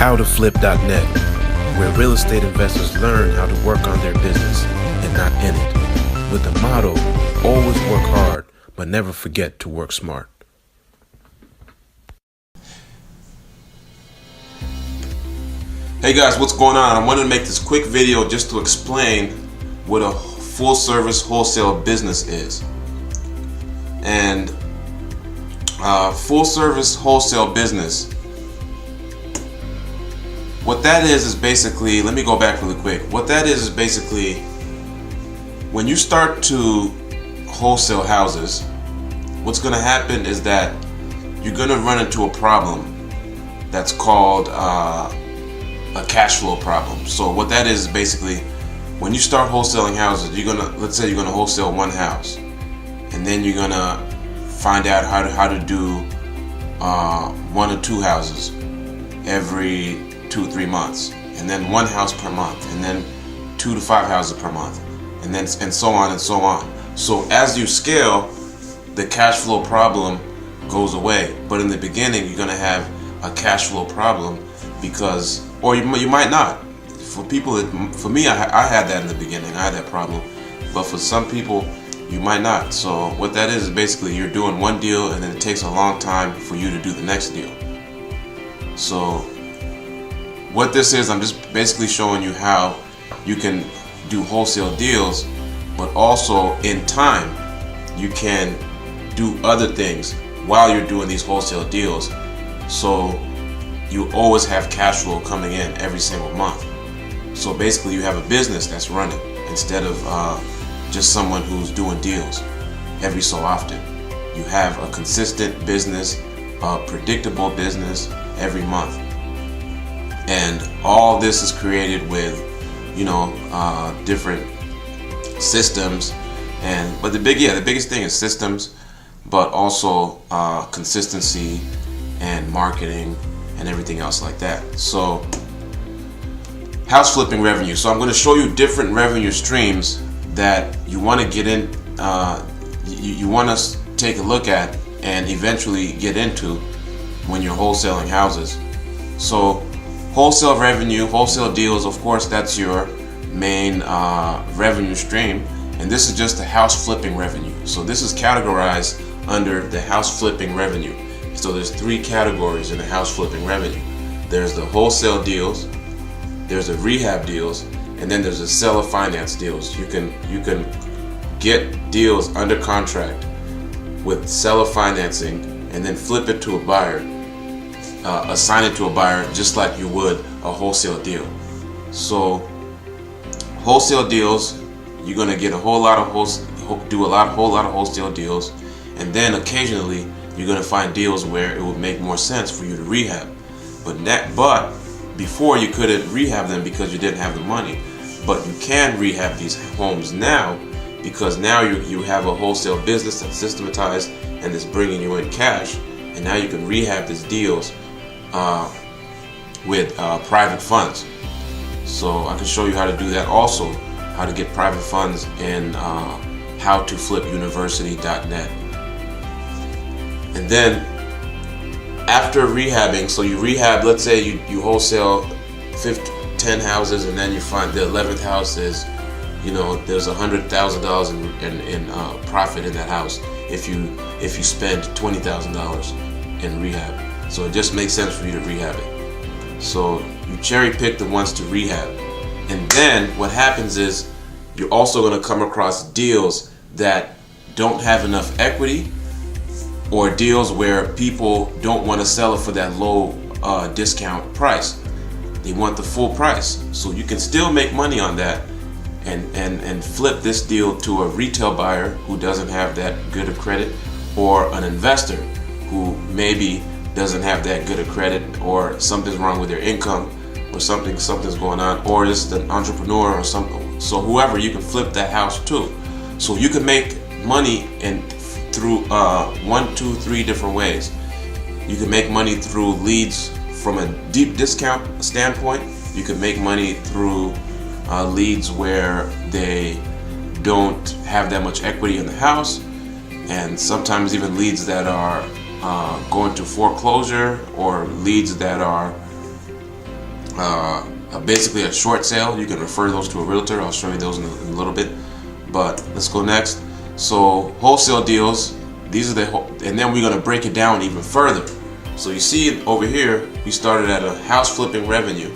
howtoflip.net, where real estate investors learn how to work on their business and not in it, with the motto, always work hard, but never forget to work smart. Hey guys, what's going on? I wanted to make this quick video just to explain what a full-service wholesale business is. And full-service wholesale business, what that is basically, let me go back really quick. What that is basically, when you start to wholesale houses, what's going to happen is that you're going to run into a problem that's called a cash flow problem. So what that is basically, when you start wholesaling houses, let's say you're gonna wholesale one house, and then you're gonna find out how to do 1 or 2 houses every 2-3 months, and then 1 house per month, and then 2 to 5 houses per month, and so on and so on. So as you scale, the cash flow problem goes away. But in the beginning, you're gonna have a cash flow problem because, or you might not. For me, I had that in the beginning. I had that problem. But for some people, you might not. So what that is basically you're doing one deal and then it takes a long time for you to do the next deal. So what this is, I'm just basically showing you how you can do wholesale deals, but also in time, you can do other things while you're doing these wholesale deals. So you always have cash flow coming in every single month. So basically you have a business that's running instead of just someone who's doing deals every so often. You have a consistent business, a predictable business every month. And all this is created with, different systems. But the biggest thing is systems, but also consistency and marketing and everything else like that. So house flipping revenue. So I'm going to show you different revenue streams that you want to get in, you want to take a look at and eventually get into when you're wholesaling houses. So wholesale revenue, wholesale deals, of course, that's your main revenue stream. And this is just the house flipping revenue. So this is categorized under the house flipping revenue. So there's 3 categories in the house flipping revenue. There's the wholesale deals, there's the rehab deals, and then there's the seller finance deals. You can get deals under contract with seller financing and then flip it to a buyer, assign it to a buyer just like you would a wholesale deal. So wholesale deals, you're gonna get a whole lot of wholesale deals, and then occasionally you're going to find deals where it would make more sense for you to rehab. But before you couldn't rehab them because you didn't have the money. But you can rehab these homes now because now you have a wholesale business that's systematized and it's bringing you in cash. And now you can rehab these deals with private funds. So I can show you how to do that also, how to get private funds in howtoflipuniversity.net. And then after rehabbing, so you rehab, let's say you wholesale 10 houses, and then you find the 11th house is, there's $100,000 in profit in that house if you spend $20,000 in rehab. So it just makes sense for you to rehab it. So you cherry pick the ones to rehab. And then what happens is you're also going to come across deals that don't have enough equity, or deals where people don't want to sell it for that low discount price. They want the full price. So you can still make money on that and flip this deal to a retail buyer who doesn't have that good of credit, or an investor who maybe doesn't have that good of credit, or something's wrong with their income, or something's going on, or just an entrepreneur or something. So whoever, you can flip that house to. So you can make money through 1, 2, 3 different ways. You can make money through leads from a deep discount standpoint. You can make money through leads where they don't have that much equity in the house, and sometimes even leads that are going to foreclosure, or leads that are basically a short sale. You can refer those to a realtor. I'll show you those in a little bit. But let's go next. So wholesale deals, these are and then we're going to break it down even further. So you see over here, we started at a house flipping revenue,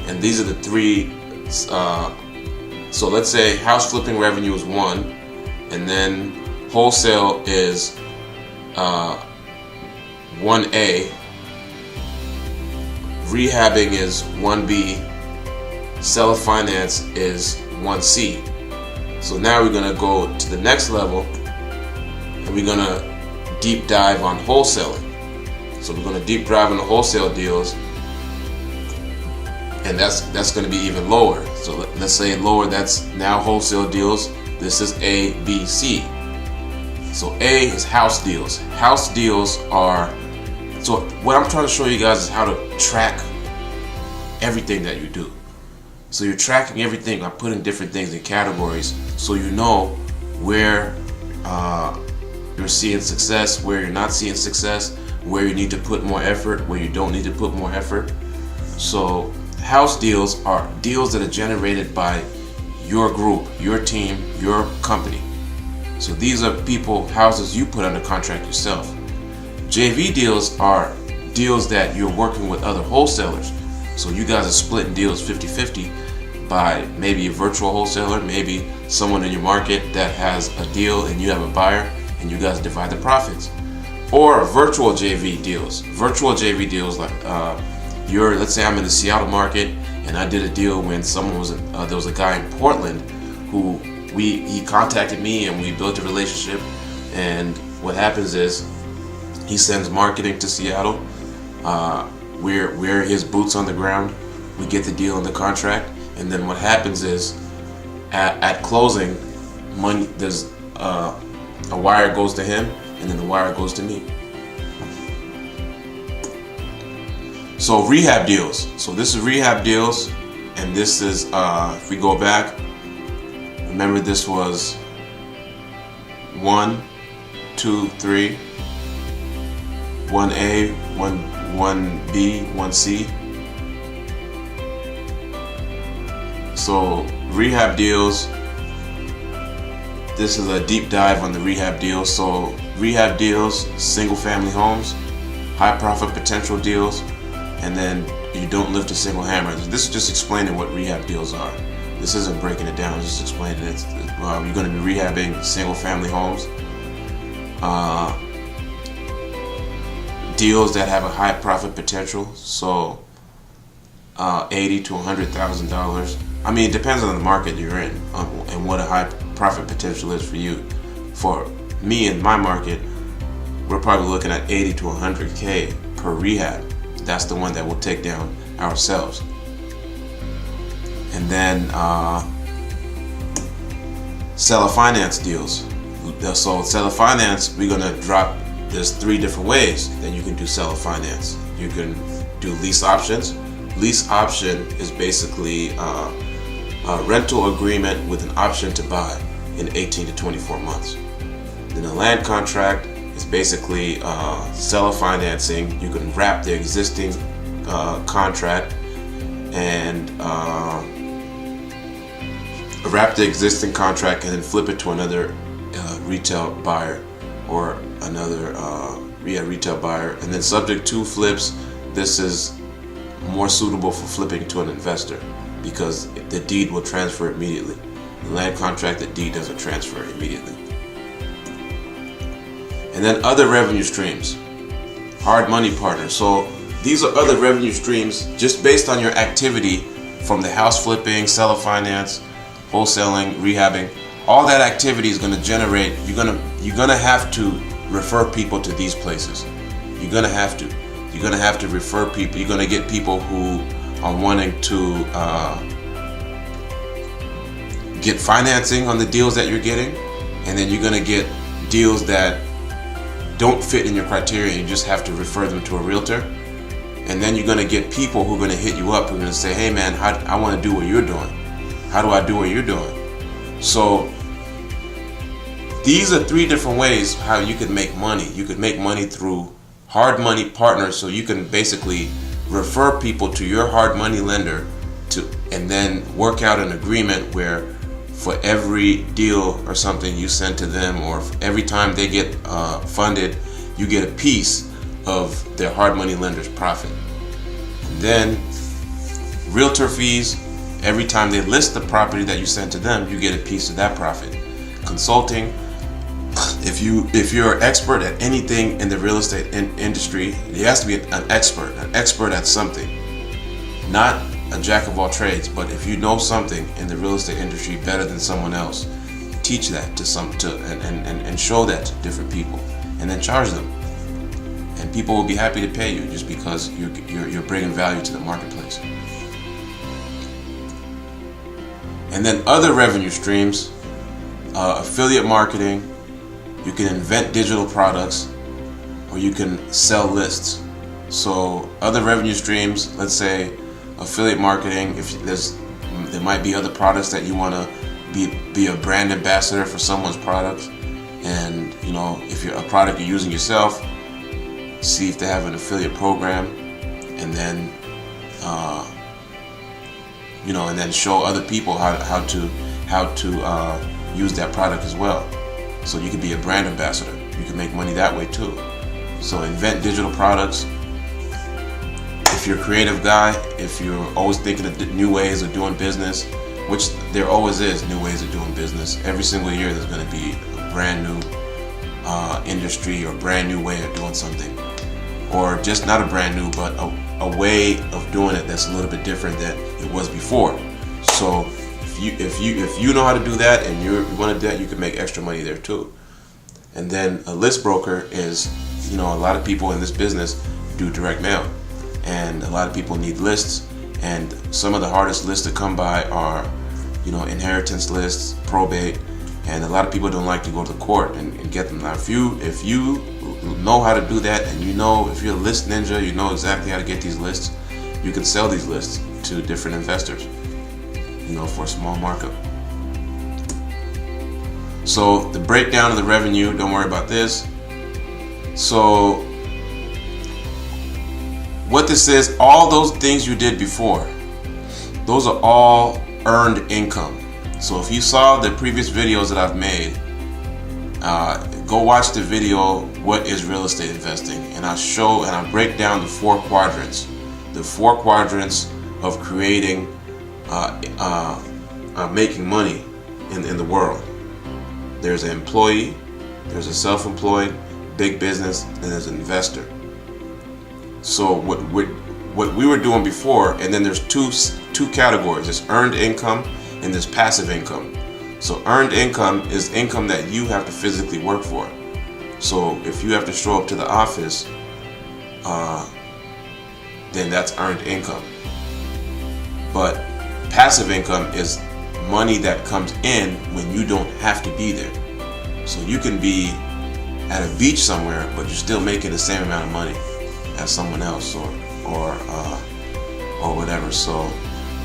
and these are the three. So let's say house flipping revenue is 1, and then wholesale is 1A, rehabbing is 1B, seller finance is 1C. So now we're going to go to the next level, and we're going to deep dive on wholesaling. So we're going to deep dive on the wholesale deals, and that's going to be even lower. So let's say lower, that's now wholesale deals. This is A, B, C. So A is house deals. House deals are, so what I'm trying to show you guys is how to track everything that you do. So you're tracking everything by putting different things in categories, so you know where you're seeing success, where you're not seeing success, where you need to put more effort, where you don't need to put more effort. So house deals are deals that are generated by your group, your team, your company. So these are houses you put under contract yourself. JV deals are deals that you're working with other wholesalers. So you guys are splitting deals 50-50 by maybe a virtual wholesaler, maybe someone in your market that has a deal and you have a buyer, and you guys divide the profits. Or virtual JV deals. Virtual JV deals like let's say I'm in the Seattle market and I did a deal when someone there was a guy in Portland who he contacted me and we built a relationship, and what happens is he sends marketing to Seattle. We're his boots on the ground. We get the deal in the contract, and then what happens is at closing, there's a wire goes to him, and then the wire goes to me. So rehab deals. So this is rehab deals, and this is if we go back, remember this was 1, 2, 3, 1A, 1B, 1C. So rehab deals, this is a deep dive on the rehab deals. So rehab deals, single family homes, high profit potential deals, and then you don't lift a single hammer. This is just explaining what rehab deals are. This isn't breaking it down, it's just explaining it. You're going to be rehabbing single family homes, deals that have a high profit potential, so $80,000 to $100,000. I mean, it depends on the market you're in and what a high profit potential is for you. For me in my market, we're probably looking at 80 to 100K per rehab. That's the one that we'll take down ourselves. And then seller finance deals. So seller finance, we're gonna drop. There's 3 different ways that you can do seller finance. You can do lease options. Lease option is basically a rental agreement with an option to buy in 18 to 24 months. Then a land contract is basically seller financing. You can wrap the existing contract and then flip it to another retail buyer or another retail buyer. And then subject to flips, this is more suitable for flipping to an investor because the deed will transfer immediately. The land contract, the deed doesn't transfer immediately. And then other revenue streams, hard money partners. So these are other revenue streams just based on your activity from the house flipping, seller finance, wholesaling, rehabbing. All that activity is going to generate. You're gonna have to refer people to these places. You're gonna have to refer people. You're gonna get people who are wanting to get financing on the deals that you're getting, and then you're gonna get deals that don't fit in your criteria. You just have to refer them to a realtor, and then you're gonna get people who are gonna hit you up. Who are gonna say, "Hey man, I want to do what you're doing. How do I do what you're doing?" So these are 3 different ways how you can make money. You could make money through hard money partners, so you can basically refer people to your hard money lender and then work out an agreement where for every deal or something you send to them, or every time they get funded, you get a piece of their hard money lender's profit. And then realtor fees, every time they list the property that you send to them, you get a piece of that profit. Consulting, if you're an expert at anything in the real estate industry, it has to be an expert at something, not a jack of all trades. But if you know something in the real estate industry better than someone else, teach that and show that to different people, and then charge them, and people will be happy to pay you just because you're bringing value to the marketplace. And then other revenue streams, affiliate marketing. You can invent digital products, or you can sell lists. So other revenue streams, let's say affiliate marketing. If there might be other products that you want to be a brand ambassador for someone's product, and if you're a product you're using yourself, see if they have an affiliate program, and then and then show other people how to use that product as well. So you could be a brand ambassador. You can make money that way too. So invent digital products. If you're a creative guy, if you're always thinking of new ways of doing business, which there always is new ways of doing business. Every single year there's going to be a brand new industry or brand new way of doing something. Or just not a brand new, but a way of doing it that's a little bit different than it was before. So if you know how to do that and you want to do that, you can make extra money there too. And then a list broker is, a lot of people in this business do direct mail, and a lot of people need lists, and some of the hardest lists to come by are, inheritance lists, probate, and a lot of people don't like to go to the court and get them. Now, if you know how to do that, and if you're a list ninja, you know exactly how to get these lists, you can sell these lists to different investors, for a small markup. So the breakdown of the revenue, don't worry about this. So what this is, all those things you did before, those are all earned income. So if you saw the previous videos that I've made, go watch the video, What is Real Estate Investing? And I break down the 4 quadrants. The 4 quadrants of creating, making money in the world. There's an employee, there's a self-employed, big business, and there's an investor. So what we were doing before, and then there's two categories. There's earned income and there's passive income. So earned income is income that you have to physically work for. So if you have to show up to the office, then that's earned income. But passive income is money that comes in when you don't have to be there. So you can be at a beach somewhere, but you're still making the same amount of money as someone else, or whatever. So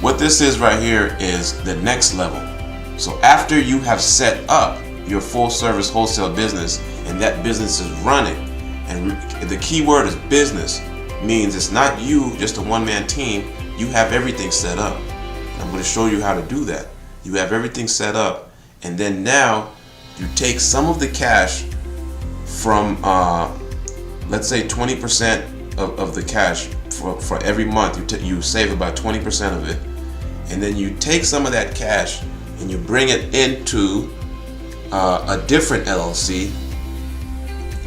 what this is right here is the next level. So after you have set up your full service wholesale business and that business is running, and the key word is business, means it's not you, just a one-man team. You have everything set up. I'm going to show you how to do that. You have everything set up, and then now you take some of the cash from, let's say 20% of the cash for every month. You save about 20% of it, and then you take some of that cash and you bring it into a different LLC.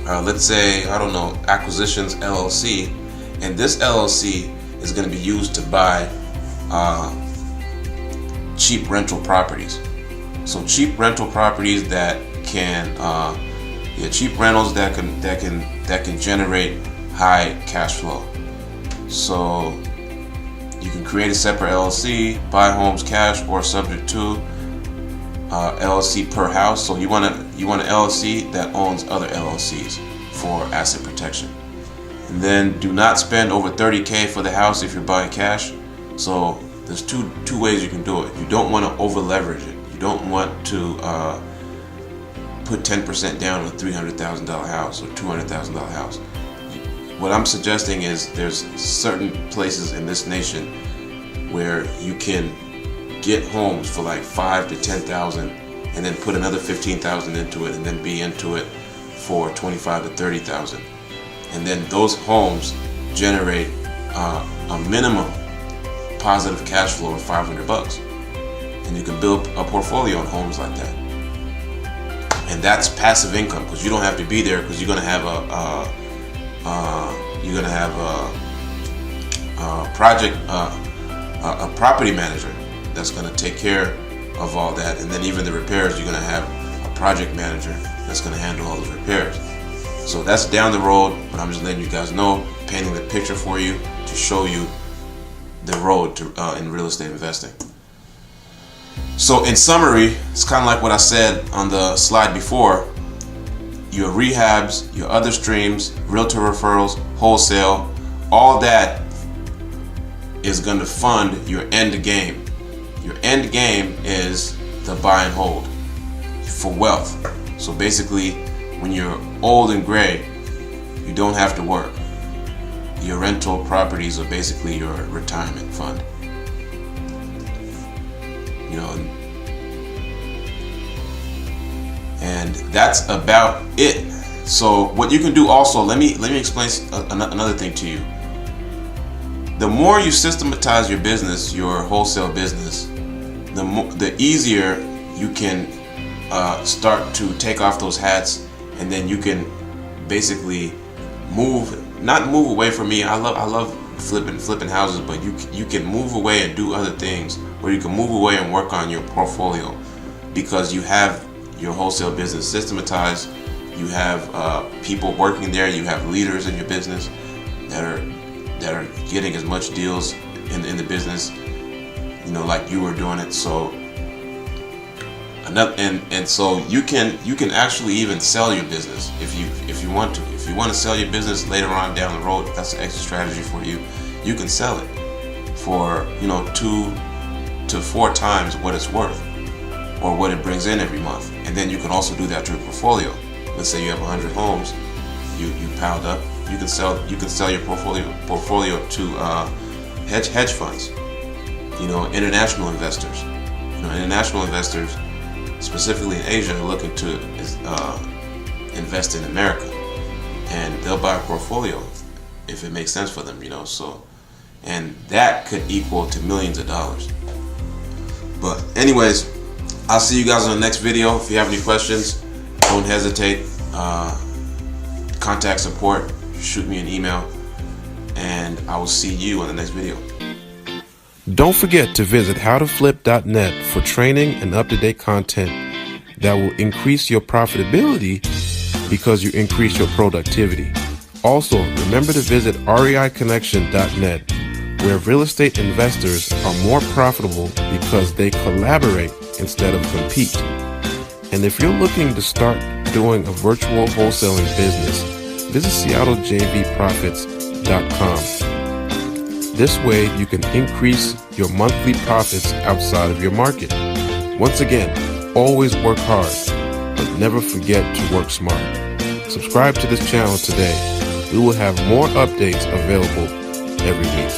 Let's say, Acquisitions LLC, and this LLC is going to be used to buy cheap rental properties. So cheap rental properties that can, cheap rentals that can generate high cash flow. So you can create a separate LLC, buy homes cash or subject to LLC per house. So you want an LLC that owns other LLCs for asset protection. And then do not spend over $30,000 for the house if you're buying cash. So there's two ways you can do it. You don't want to over leverage it. You don't want to put 10% down on a $300,000 house or $200,000 house. what I'm suggesting is there's certain places in this nation where you can get homes for like 5 to 10,000 and then put another 15,000 into it and then be into it for 25 to 30,000. And then those homes generate a minimum positive cash flow of $500. And you can build a portfolio on homes like that. And that's passive income because you don't have to be there, because you're going to have a property manager that's going to take care of all that. And then even the repairs, you're going to have a project manager that's going to handle all those repairs. So that's down the road, but I'm just letting you guys know, painting the picture for you to show you the road to in real estate investing. So in summary, it's kind of like what I said on the slide before. Your rehabs, your other streams, realtor referrals, wholesale, all that is going to fund your end game. Your end game is the buy and hold for wealth. So basically, when you're old and gray, you don't have to work. Your rental properties are basically your retirement fund. You know, and that's about it. So what you can do also, let me explain another thing to you. The more you systematize your business, your wholesale business, the easier you can start to take off those hats, and then you can basically not move away from me. I love flipping houses, but you can move away and do other things, or you can move away and work on your portfolio because you have your wholesale business systematized. You have people working there. You have leaders in your business that are getting as much deals in the business, you know, like you were doing it. So so you can actually even sell your business if you want to. If you want to sell your business later on down the road, that's an extra strategy for you. You can sell it for 2 to 4 times what it's worth or what it brings in every month. And then you can also do that to your portfolio. Let's say you have 100 homes you piled up. You can sell your portfolio to hedge funds, international investors. International investors, specifically in Asia, are looking to invest in America, and they'll buy a portfolio if it makes sense for them. So, and that could equal to millions of dollars. But anyways, I'll see you guys on the next video. If you have any questions, don't hesitate. Contact support, shoot me an email, and I will see you on the next video. Don't forget to visit howtoflip.net for training and up-to-date content that will increase your profitability because you increase your productivity. Also, remember to visit reiconnection.net, where real estate investors are more profitable because they collaborate instead of compete. And if you're looking to start doing a virtual wholesaling business, visit seattlejvprofits.com. This way you can increase your monthly profits outside of your market. Once again, always work hard, but never forget to work smart. Subscribe to this channel today. We will have more updates available every week.